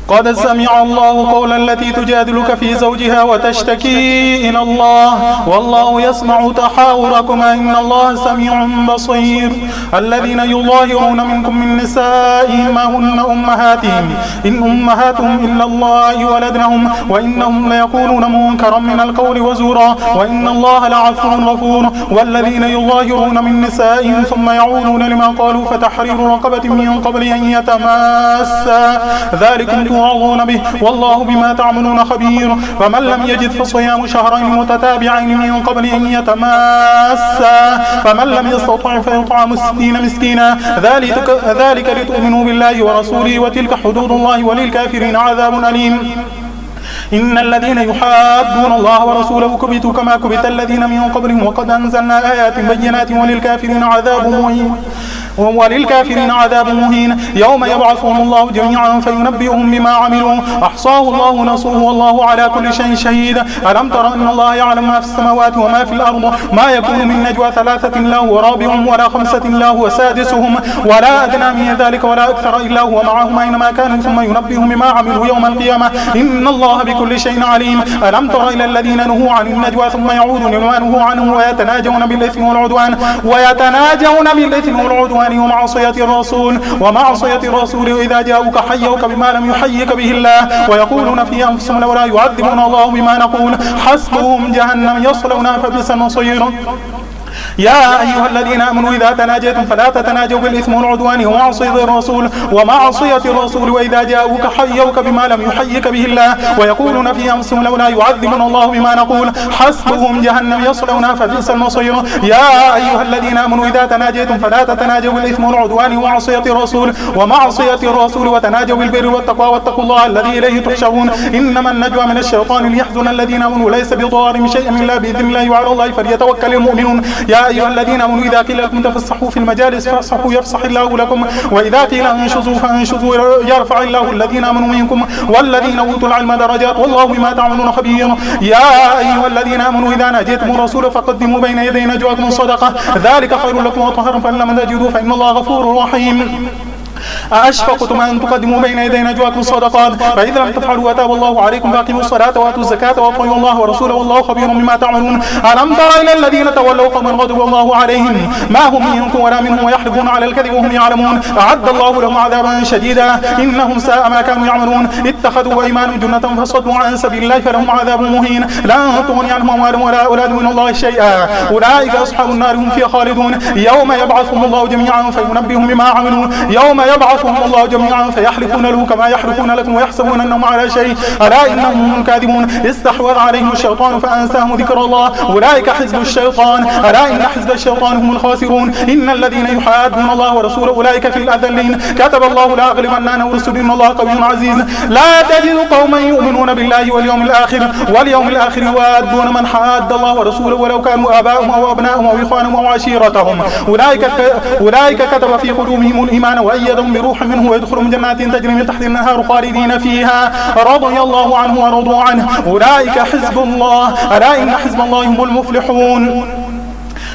قد سمع الله قول التي تجادلك في زوجها وتشتكي إلى الله والله يسمع تحاوركما إن الله سميع بصير. الذين يظاهرون منكم من نسائهم ما هن أمهاتهم إن أمهاتهم إلا الله ولدنهم وإنهم ليقولون منكرا من القول وزورا وإن الله لعفو غفور. والذين يظاهرون من نسائهم ثم يعودون لما قالوا فتحرير رقبة من قبل أن يتماسا ذلكم توعظون به والله بما تعملون خبير. فمن لم يجد فصيام شهرين متتابعين من قبل أن يتماسا فمن لم يستطع فيطعم 60 مسكينا ذلك لتؤمنوا بالله ورسوله وتلك حدود الله وللكافرين عذاب أليم. إن الذين يحادون الله ورسوله كبتوا كما كبت الذين من قبلهم وقد أنزلنا آيات بينات وللكافرين عذاب مهين. يوم يبعثهم الله جميعا فينبئهم بما عملوا أحصاه الله ونصره والله على كل شيء شهيد. ألم تر أن الله يعلم ما في السماوات وما في الأرض ما يكون من نجوى 3 إلا هو رابعهم ولا 5 إلا هو سادسهم ولا أدنى من ذلك ولا أكثر إلا هو معهم أينما كانوا ثم ينبئهم بما عملوا يوم القيامة إن الله بكل شيء عليم. ألم تر إلى الذين نهوا عن النجوى ثم يعودون لما نهوا عنه ويتناجون بالإثم والعدوان ومعصية الرسول إذا جاءوك حيوك بما لم يحيك به الله ويقولون في أنفسهم لولا يعذبون الله بما نقول حسبهم جهنم يصلونها فبئس المصير. يا أيها الذين آمنوا إذا تناجيتم فلا تتناجوا بالإثم والعدوان ومعصية الرسول وإذا جاءوك حيوك بما لم يحيك به الله ويقولون في أنفسهم لولا يعذبنا الله بما نقول حسبهم جهنم يصلونها فبئس المصير. يا أيها الذين آمنوا إذا تناجيتم فلا تتناجوا بالإثم والعدوان ومعصية الرسول وتناجوا بالبر والتقوى واتقوا الله الذي إليه تحشرون. إنما النجوى من الشيطان ليحزن الذين آمنوا ليس بضارهم شيئا إلا بإذن الله وعلى الله فليتوكل المؤمنون. يا أيها الذين آمنوا إذا قيل لكم تفسحوا في المجالس فافسحوا يفسح الله لكم وإذا قيل انشزوا فانشزوا يرفع الله الذين آمنوا منكم والذين أوتوا العلم درجات والله بما تعملون خبير. يا أيها الذين آمنوا إذا ناجيتم الرسول فقدموا بين يدي نجواكم صدقة ذلك خير لكم وطهر فإن لم تجدوا فإن الله غفور رحيم. أأشفقتم أن تقدموا بين يدي نجواكم الصدقات فإذا لم تفعلوا وتاب الله عليكم فأقيموا الصلاة وآتوا الزكاة وأطيعوا الله ورسوله والله خبير بما تعملون. ألم تر إلى الذين تولوا قوما غضب الله عليهم ما هم منكم ولا منهم ويحلفون على الكذب وهم يعلمون أعد الله لهم عذابا شديدا إنهم ساء ما كانوا يعملون. اتخذوا أيمانهم جنة فصدوا عن سبيل الله فلهم عذاب مهين لن تغني عنهم أموالهم ولا أولادهم من الله شيئا أولئك أصحاب النار هم فيها خالدون. يوم يبعثهم الله جميعا فينبئهم بما عملوا يبعثهم الله جميعا فيحلفون له كما يحلفون لكم ويحسبون أنهم على شيء ألا إنهم هم الكاذبون. استحوذ عليهم الشيطان فأنساهم ذكر الله أولئك حزب الشيطان ألا إن حزب الشيطان هم الخاسرون. إن الذين يحادون الله ورسوله أولئك في الأذلين كتب الله لا أغلبن أنا ورسلي إن الله قوي عزيز. لا تجد قوما يؤمنون بالله واليوم الآخر يوادون من حاد الله ورسوله ولو كانوا آباءهم أو أبناءهم أو إخوانهم أو عشيرتهم أولئك كتب في قلوبهم الإيمان وأيدهم بروح منه ويدخلهم جنات تجري من تحت النهار خالدين فيها رضي الله عنه ورضوا عنه أولئك حزب الله ألا إن حزب الله هم المفلحون.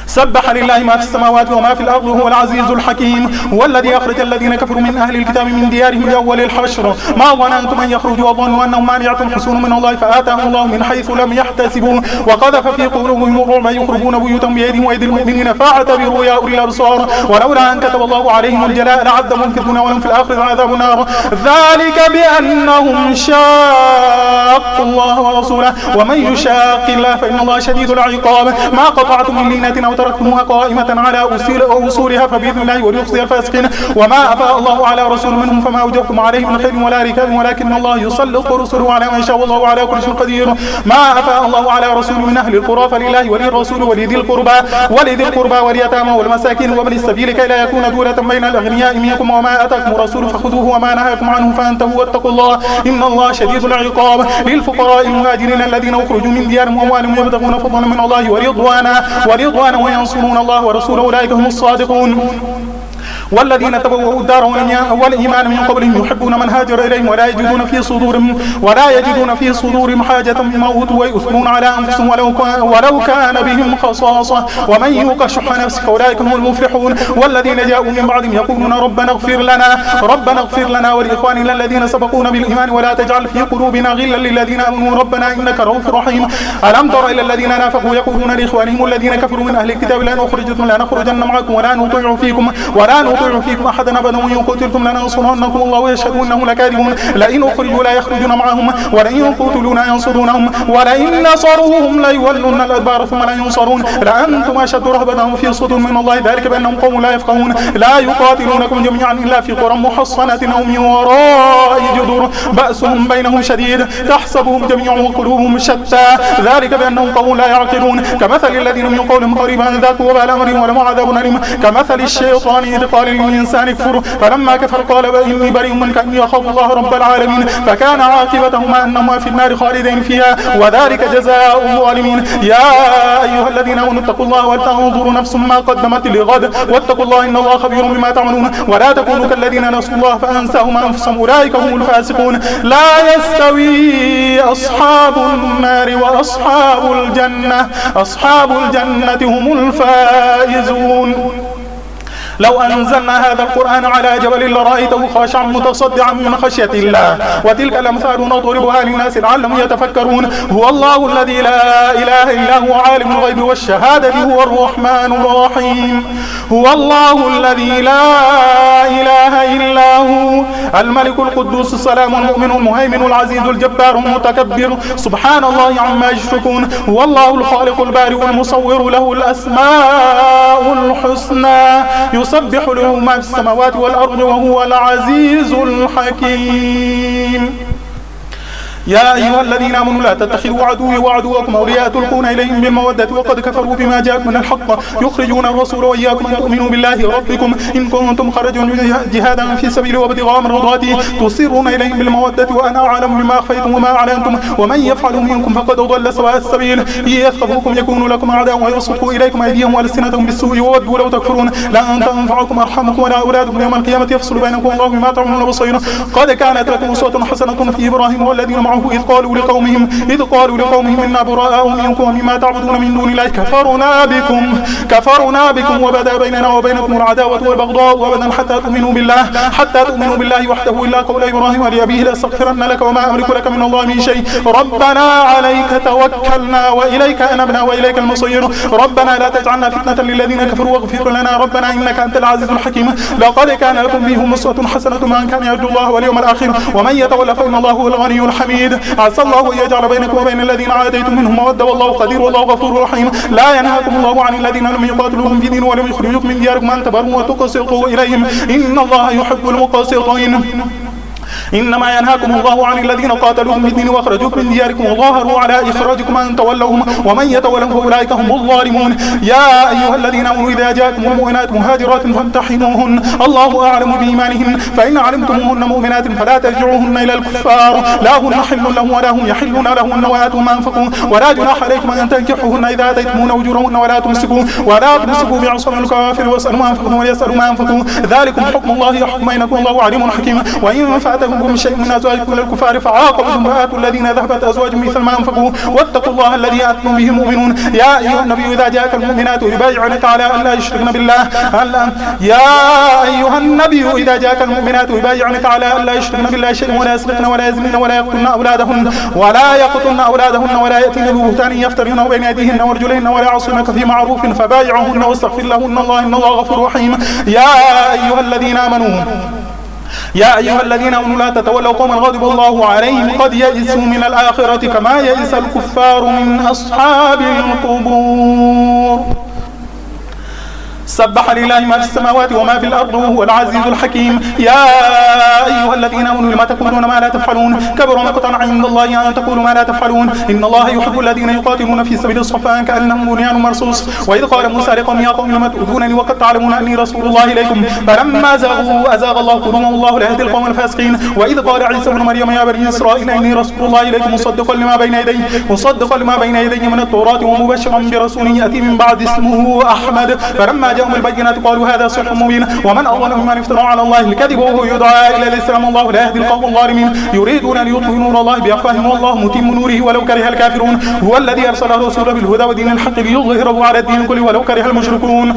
سبح لله ما في السماوات وما في الأرض هو العزيز الحكيم. هو الذي أخرج الذين كفروا من أهل الكتاب من ديارهم لأول الحشر ما ظننتم أن يخرجوا وظنوا أنهم مانعتهم حصون من الله فآتاهم الله من حيث لم يحتسبوا وقذف في قلوبهم الرعب يخربون بيوتهم بأيديهم وأيدي المؤمنين فاعتبروا يا أولي الأبصار ولولا أن كتب الله عليهم الجلاء لعذبهم في الدنيا ولهم في الآخرة عذاب النار ذلك بأنهم شاقوا الله ورسوله ومن يشاق الله فإن الله شديد العقاب. ما قطعتم من لينة أو تركتموها قائمة على أصولها فبإذن الله وليخزي الفاسقين. وما أفاء الله على رسول منهم فما أوجبتم عليه من خير ولا ركاب ولكن الله يسلط رسله على من شاء والله على كل شيء قدير. ما أفاء الله على رسول من أهل القرى فلله وللرسول ولذي القربى واليتامى والمساكين وابن السبيل كي لا يكون دولة بين الأغنياء منكم وما آتاكم الرسول فخذوه وما نهاكم عنه فانتهوا واتقوا الله إن الله شديد العقاب. للفقراء المهاجرين الذين أخرجوا من ديارهم وأموالهم يبتغون فضلا من الله ورضوانا وينصرون الله ورسوله أولئك هم الصادقون. والذين تبوأوا الدار والإيمان من قبلهم يحبون من هاجر إليهم ولا يجدون في صدورهم حاجة مما أوتوا ويؤثرون على أنفسهم ولو كان بهم خصاصة ومن يوق شح نفسه فأولئك هم المفلحون. والذين جاءوا من بعدهم يقولون ربنا اغفر لنا ولإخواننا الذين سبقونا بالإيمان ولا تجعل في قلوبنا غلا للذين آمنوا ربنا إنك رؤوف رحيم. ألم تر إلى الذين نافقوا يقولون لإخوانهم الذين كفروا من أهل الكتاب لنخرجن معكم ولا نطيع فيكم أحدا أبدا وإن قتلتم لننصرنكم الله ويشهد أنهم لكاذبون. لئن أخرجوا لا يخرجون معهم ولئن قتلوا لا ينصرونهم ولئن نصروهم ليولون الأدبار ثم لا ينصرون لأنتم أشد رهبة في صدور من الله ذلك بأنهم قوم لا يفقهون. لا يقاتلونكم جميعا إلا في قرى محصنة أو من وراء جدور بأسهم بينهم شديد تحسبهم جميعا وقلوبهم شتى ذلك بأنهم قوم لا يعقلون. كمثل الذين من قولهم قريبا ذاقوا وبال أمرهم ولهم عذاب أليم. كمثل الشيطان إذ قال للإنسان اكفر فلما كفر قال إني بريء منك إني أخاف الله رب العالمين فكان عاقبتهما أنهما في النار خالدين فيها وذلك جزاء الظالمين. يا أيها الذين آمنوا اتقوا الله ولتنظر نفس ما قدمت لغد واتقوا الله إن الله خبير بما تعملون. ولا تكونوا كالذين نسوا الله فأنساهم أنفسهم أولئك هم الفاسقون. لا يستوي أصحاب النار وأصحاب الجنة هم الفائزون. لو أنزلنا هذا القرآن على جبل لرأيته خاشعا متصدعا من خشية الله وتلك الأمثال نضربها للناس لعلهم يتفكرون. هو الله الذي لا إله إلا هو عالم الغيب والشهادة هو الرحمن الرحيم. هو الله الذي لا إله إلا هو الملك القدوس السلام المؤمن المهيمن العزيز الجبار المتكبر سبحان الله عما يشركون. هو الله الخالق البارئ المصور له الأسماء الحسنى يسبح له ما في السماوات والأرض وهو العزيز الحكيم. يا أيها الذين آمنوا لا تتخذوا عدوي وعدوكم أولياء تلقون إليهم بالمودة وقد كفروا بما جاءكم من الحق يخرجون الرسول وإياكم أن تؤمنوا بالله ربكم إن كنتم خرجتم جهادا في سبيله وابتغاء مرضاتي تسرون إليهم بالمودة وأنا أعلم بما أخفيتم وما أعلنتم ومن يفعل منكم فقد ضل سواء السبيل إن يثقفوكم يكونوا لكم أعداء ويبسطوا إليكم أيديهم وألسنتهم بالسوء وودوا لو تكفرون لن تنفعكم أرحامكم ولا أولادكم يوم القيامة يفصل بينكم الله بما تعملون بصير. قد كانت لكم أسوة حسنة في إبراهيم والذين معه إذ قالوا لقومهم إنا براء منكم ومما تعبدون من دون الله كفرنا بكم وبدا بيننا وبينكم العداوة والبغضاء أبدا حتى تؤمنوا بالله وحده إلا قول إبراهيم لأبيه لأستغفرن لك وما أملك لك من الله من شيء ربنا عليك توكلنا وإليك أنبنا وإليك المصير. ربنا لا تجعلنا فتنة للذين كفروا واغفر لنا ربنا إنك أنت العزيز الحكيم. لقد كان لكم فيهم أسوة حسنة من كان يرجو الله واليوم الآخر ومن يتولى فإن الله هو الغني الحميد. عسى الله أن يجعل بينكم وبين الذين عاديتم منهم مودة والله قدير والله غفور رحيم. لا ينهاكم الله عن الذين لم يقاتلوكم في دين ولم يخرجوكم من دياركم أن تبروا وتقسطوا إليهم إن الله يحب المقسطين. إنما ينهاكم الله عن الذين قاتلوكم في الدين وأخرجوكم من دياركم وظاهروا على إخراجكم أن تولوهم ومن يتولهم فأولئك هم الظالمون. يا أيها الذين آمنوا إذا جاءكم المؤمنات مهاجرات فامتحنوهن الله أعلم بإيمانهن فإن علمتموهن مؤمنات فلا ترجعوهن إلى الكفار لا هن حل لهم ولا هم يحلون لهن وآتوهم ما أنفقوا ولا جناح عليكم أن تنكحوهن إذا آتيتموهن أجورهن ولا تمسكوا بعصم الكافر واسألوا ما أنفقوا وليسألوا ما أنفقوا ذلكم حكم الله يحكم بينكم الله عليم حكيم. وإن فاتكم من شيء من أزواجكم للكفار فعاقبتم فآتوا الذين ذهبت أزواجهم مثل ما أنفقوا واتقوا الله الذي أنتم به مؤمنون. يا أيها النبي إذا جاءك المؤمنات يبايعنك على أن لا يشركن بالله شيئا ولا يسرقن ولا يزنين ولا يقتلن أولادهن ولا يأتين ببهتان يفترينه بين أيديهن وأرجلهن ولا يعصينك في معروف فبايعهن واستغفر لهن الله إن الله غفور رحيم. يا أيها الذين آمنوا لا تتولوا قوما غضب الله عليهم قد يئسوا من الآخرة كما يئس الكفار من أصحاب القبور. سبح لله ما في السماوات وما في الأرض وهو العزيز الحكيم. يا أيها الذين آمنوا لما تقولون ما لا تفعلون كبر مقتا عند الله أن تقولوا ما لا تفعلون إن الله يحب الذين يقاتلون في سبيل الصفا كأنهم بنيان مرصوص. وإذ قال موسى لقوم يا قوم لما تؤذونني وقد تعلمون أني رسول الله إليكم فلما زاغوا أزاغ الله قلوبهم والله لا يهدي القوم الفاسقين. وإذ قال عيسى ابن مريم يا بني إسرائيل إني رسول الله إليكم مصدقا لما بين يدي من التوراة ومبشرا برسول يأتي من بعد اسمه أحمد. فلما جاءهم البينات قالوا هذا سحر مبين ومن أظلم ممن افترى على الله الكذب وهو يدعى إلى الإسلام والله لا يهدي القوم الظالمين يريدون أن يطفئوا نور الله بأفواههم والله متم نوره ولو كره الكافرون هو الذي أرسل رسوله بالهدى ودين الحق ليظهره على الدين كله ولو كره المشركون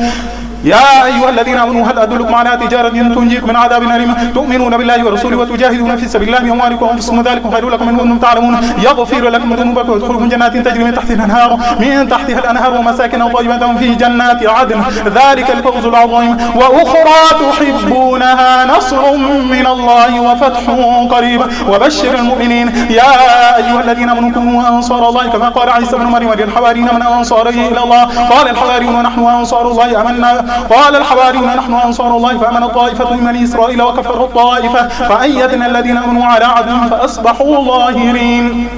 يا أيها الذين آمنوا هل أدلكم على تجارة تنجيكم من عذاب أليم تؤمنون بالله ورسوله وتجاهدون في سبيل الله بأموالكم وأنفسكم ذلكم خير لكم إن كنتم تعلمون يغفر لكم ذنوبكم ويدخلكم جنات تجري من تحتها الأنهار ومساكن طيبة في جنات عدن ذلك الفوز العظيم وأخرى تحبونها نصر من الله وفتح قريب وبشر المؤمنين يا أيها الذين آمنوا كونوا أنصار الله كما قال عيسى بن مريم للحواريين من أنصاره إلى الله قال الحواريون نحن أنصار الله قال الحواريون نحن أنصار الله فآمن طائفة من إسرائيل وكفر الطائفة فأيدنا الذين آمنوا على عدوهم فأصبحوا ظاهرين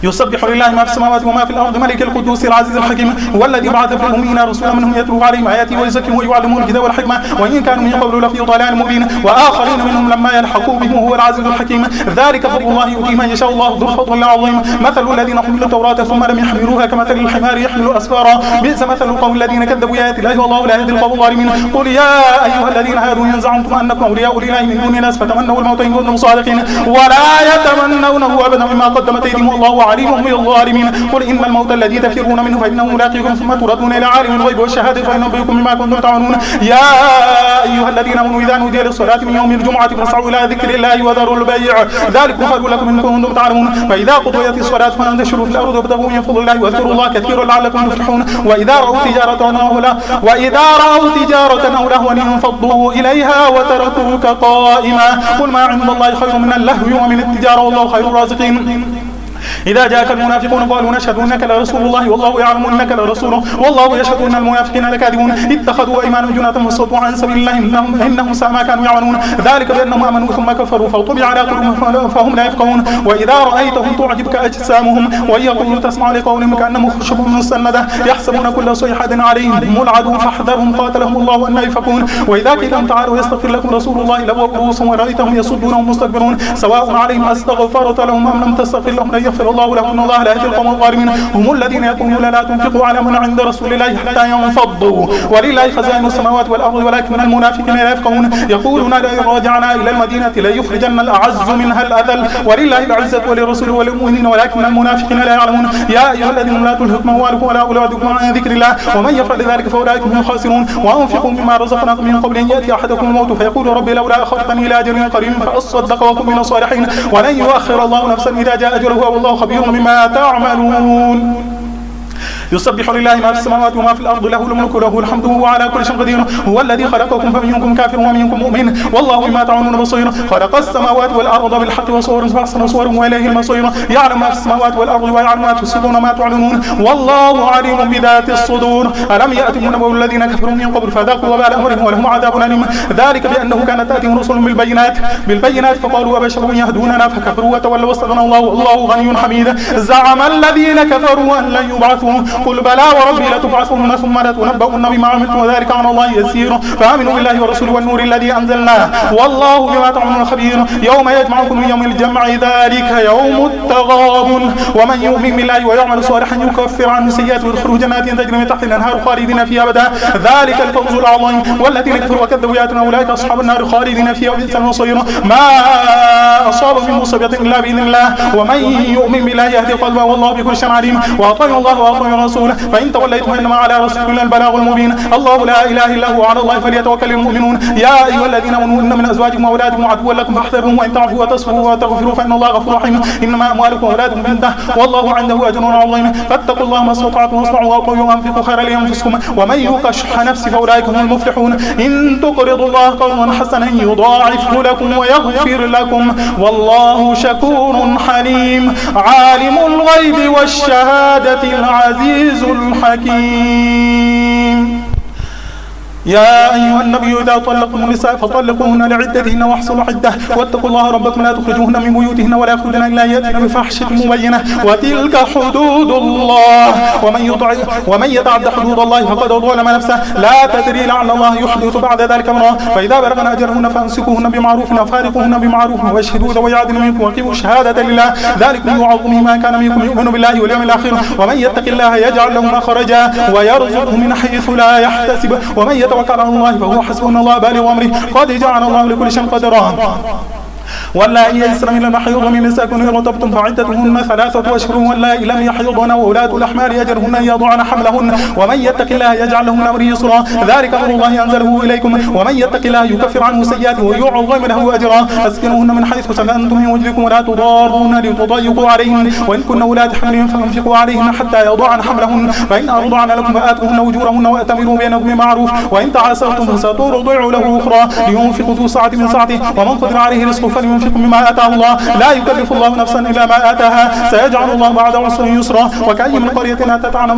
يسبح لله ما في السماوات وما في الأرض ملك القدوس العزيز الحكيم هو الذي بعث في الأميين رسولا منهم يتلو عليهم آياته ويزكيهم ويعلمهم الكتاب والحكمة وإن كانوا من قبل لفي ضلال مبين وآخرين منهم لما يلحقوا بهم هو العزيز الحكيم ذلك فضل الله يؤتيه من يشاء الله ذو الفضل العظيم مثل الذين حملوا التوراة ثم لم يحملوها كمثل الحمار يحمل أسفارا بئس مثل القوم الذين كذبوا بآيات الله والله لا يهدي القوم الظالمين قل يا أيها الذين هادوا إن زعمتم أنكم أولياء لله من دون الناس فتمنوا الموت إن كنتم صادقين ولا يتمنونه أبدا بما قدمت أيديهم والله عليم بالظالمين قل إن الموت الذي تفرون منه فإنه ملاقيكم ثم تردون إلى عالم الغيب والشهادة فينبئكم بما كنتم تعملون يا أيها الذين آمنوا إذا نودي للصلاة من يوم الجمعة فاسعوا إلى ذكر الله وذروا البيع ذلكم خير لكم إن كنتم تعلمون فإذا قضيت الصلاة فانتشروا في الأرض وابتغوا من فضل الله واذكروا الله كثيرا لعلكم تفلحون وإذا رأوا تجارة أو لهوا انفضوا إليها وتركوك قائما قل ما عند الله خير من اللهو ومن التجارة والله خير الرازقين إذا جاءك المنافقون قالوا نشهد إنك لرسول الله والله يعلم إنك لرسوله والله يشهد إن المنافقين لكاذبون اتخذوا أيمانهم جنة وصدوا عن سبيل الله إنهم ساء ما كانوا يعملون ذلك بأنهم آمنوا ثم كفروا فطبع على قلوبهم فهم لا يفقهون وإذا رأيتهم تعجبك أجسامهم وإن يقولوا تسمع لقولهم كأنهم خشب مسندة يحسبون كل صيحة عليهم العدو فاحذرهم قاتلهم الله أن يفكون وإذا قيل لهم تعالوا يستغفر لكم رسول الله لووا رؤوسهم ورأيتهم يصدون مستكبرون سواء عليهم أستغفرت لهم أم لم تستغفر لهم لن يغفر الله لهم إن الله لا يهدي القوم الظالمين هم الذين يقولون لا تنفقوا على من عند رسول الله حتى ينفضوا ولله خزائن السماوات والأرض ولكن المنافقين لا يفقهون يقولون لئن رجعنا إلى المدينة ليخرجن الأعز منها الأذل ولله العزة ولرسوله وللمؤمنين ولكن المنافقين لا يعلمون يا أيها الذين لا تلهكم أموالكم ولا أولادكم عن ذكر الله ومن يفعل ذلك فأولئك هم الخاسرون وأنفقوا مما رزقناكم من قبل أن يأتي أحدكم الموت فيقول ربي لولا أخرتني إلى أجل قريب فأصدق وأكن من الصالحين ولن يؤخر الله نفسا إذا جاء أجلها والله خبير بما تعملون يسبح لله ما في السماوات وما في الأرض له الملك وله الحمد وهو على كل شيء قدير هو الذي خلقكم فمنكم كافر ومنكم مؤمن والله بما تعملون بصير خلق السماوات والأرض بالحق وصور فأحسن صور وإليه المصير يعلم ما في السماوات والأرض ويعلم ما تسرون وما تعلنون والله عليم بذات الصدور ألم يأتكم نبأ الذين كفروا من قبل فذاقوا وبال أمرهم ولهم عذاب أليم ذلك بأنه كانت تأتيهم رسل بالبينات فقالوا أبشر يهدوننا فكفروا وتولوا واستغنى الله والله غني حميد زعم الذين كفروا أن لن يبعثوا قل بلى وربي لتبعثن ثم لتنبؤن بما عملتم وذلك على الله يسير فآمنوا بالله ورسوله والنور الذي أنزلناه والله بما تعملون خبير يوم يجمعكم يوم الجمع ذلك يوم التغابن ومن يؤمن بالله ويعمل صالحا يكفر عنه سيئاته ويدخله جنات تجري من تحت الأنهار خالدين فيها أبدا ذلك الفوز العظيم والذين كفروا وكذبوا بآياتنا أولئك أصحاب النار خالدين فيها وبئس المصير ما أصاب من مصيبة إلا بإذن الله ومن يؤمن بالله يهدي قلبه والله بكل شيء عليم وأطيعوا الله وأطيعوا رسوله فإن توليتم فإنما على رسولنا البلاغ المبين الله لا إله إلا هو على الله فليتوكل المؤمنون يا أيها الذين آمنوا إن من أزواجكم وأولادكم عدوا لكم فاحذروهم وإن تعفوا وتصفحوا وتغفروا فإن الله غفور رحيم إنما أموالكم وأولادكم فتنة والله عنده أجر عظيم فاتقوا الله ما استطعتم واصنعوا وأطيعوا وأنفقوا خيرا لأنفسكم ومن يوق شح نفسه فأولئك هم المفلحون إن تقرضوا الله قرضا حسنا يضاعفه لكم ويغفر لكم والله شكور حليم عالم الغيب والشهادة العزيز الحكيم يا أيها النبي إذا طلقتم النساء فطلقوهن لعدتهن واحصوا العدة واتقوا الله ربكم لا تخرجوهن من بيوتهن ولا يخرجن إلا يأتين بفاحشة مبينة وتلك حدود الله ومن يتعد حدود الله فقد ظلم نفسه لا تدري لعل الله يحدث بعد ذلك أمرا فإذا بلغن أجلهن فأمسكوهن بمعروف وفارقوهن بمعروف واشهدوا ذوي عدل منكم وأقيموا الشهادة لله ذلكم يوعظ به من كان منكم يؤمن بالله واليوم الآخر ومن يتق الله يجعل له مخرجا ويرزقه من حيث لا يحتسب ومن يتوكل على الله فهو حسبه إن الله بالغ أمره قد جعل الله لكل شيء قدرا واللائي يئسن من المحيض من نسائكم إن ارتبتم فعدتهن 3 أشهر واللائي لم يحيضن وأولاة الأحمال أجلهن أن يضعن حملهن ومن يتق الله يجعل له من أمره يسرا ذلك أمر الله أنزله إليكم ومن يتق الله يكفر عنه سيئاته ويعظم له أجرا أسكنوهن من حيث سكنتم من وجدكم ولا تضارون لتضيقوا عليهن وإن كن أولاة حمل فأنفقوا عليهن حتى يضعن حملهن فإن أرضعن لكم فآتوهن أجورهن وأتمروا بينكم بمعروف وإن تعاسرتم فسترضع له أخرى لينفق ذو سعة من سعته ومن قدر عليه رزقه فلينفق مما آتاه الله لا يكلف الله نفسا إلا ما آتاها سيجعل الله بعد عسر يسرا وكأي من قرية أتت عن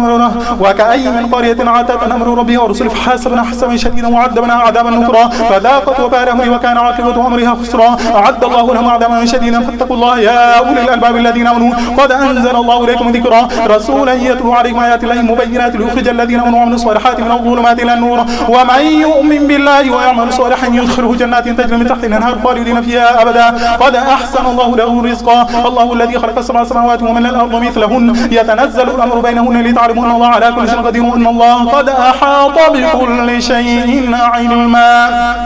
أمر ربها ورسله فحاسبنا حسابا شديدا وعذبنا عذابا نكرا فذاقت وبال أمرها وكان عاقبة أمرها خسرا أعد الله لهم عذابا شديدا فاتقوا الله يا أولي الألباب الذين آمنوا قد أنزل الله إليكم ذكرا رسولا يتلو عليكم آيات الله مبينات ليخرج الذين آمنوا وعملوا الصالحات من الظلمات إلى النور ومن يؤمن بالله ويعمل صالحا يدخله جنات تجري من تحتها الأنهار خالدين فيها أبدا قد أحسن الله له رزقا الله الذي خلق 7 سماوات ومن الأرض مثلهن يتنزل الأمر بينهن لتعلموا أن الله على كل شيء قدير وأن الله قد أحاط بكل شيء علما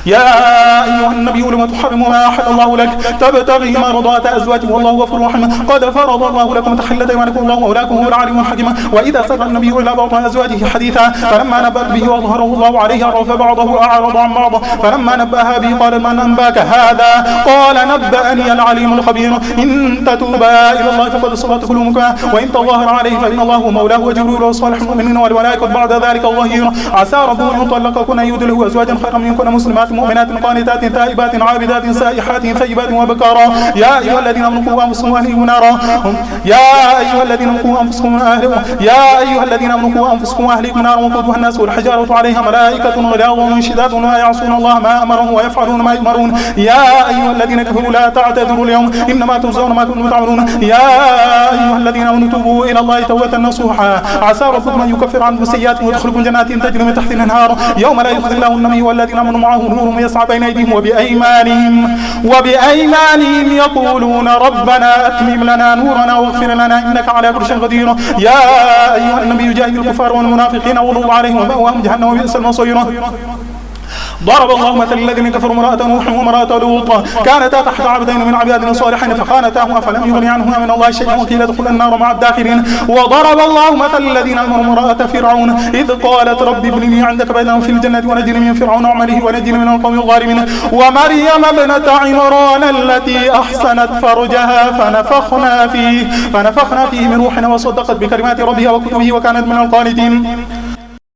يا أيها النبي لم تحرم ما أحل الله لك تبتغي مرضات أزواجك والله غفور رحيم قد فرض الله لكم تحلة أيمانكم الله مولاكم هو العليم الحكيم وإذا سر النبي إلى بعض أزواجه حديثا فلما نبأت به وأظهره الله عليه عرف بعضه أعرض عن بعض فلما نبأها به قال من أنباك هذا قال نبأني العليم الخبير إن تتوبا إلى الله فقد صغت قلوبكما وإن تظاهر عليه فإن الله هو مولاه وجبريل وصالح المؤمنين والملائكة بعد ذلك الظهير عسى ربه أن يطلقكن يبدله أزواجا خيرا منكن مسلمات مؤمنات قانتات تائبات عابدات سائحات ثيبات وبكارا يا أيها الذين آمنوا قوا أنفسكم وأهليكم نارا يا أيها الذين آمنوا قوا أنفسكم وأهليكم نارا وقودها الناس والحجارة عليها ملائكة غلاظ شداد لا يعصون الله ما أمرهم ويفعلون ما يؤمرون يا أيها الذين كفروا لا تعتذروا اليوم إنما تجزون ما كنتم تعملون يا أيها الذين آمنوا توبوا إلى الله توبة نصوحا عسى ربكم أن يكفر عنكم سيئاتكم ويدخلكم جنات تجري من تحتها الأنهار يوم لا يخزي الله النبي والذين آمنوا معه نورهم يسعى بين أيديهم وبأيمانهم يقولون ربنا أتمم لنا نورنا واغفر لنا إنك على كل شيء قدير يا أيها النبي جاهد الكفار والمنافقين واغلظ عليهم ومأواهم جهنم وبئس المصير ضرب الله مثل الذين كفروا امرأة نوح وامرأة لوط كانتا تحت عبدين من عبادنا صالحين فخانتاهما فلم يغن عنهما من الله شيئا وقيل ادخلا النار مع الداخلين وضرب الله مثل الذين امروا امرأة فرعون إذ قالت رب ابن لي عندك بيتا في الجنة ونجني من فرعون وعمله ونجني من القوم الظالمين ومريم ابنة عمران التي أحسنت فرجها فنفخنا فيه من روحنا وصدقت بكلمات ربها وكتبه وكانت من القانتين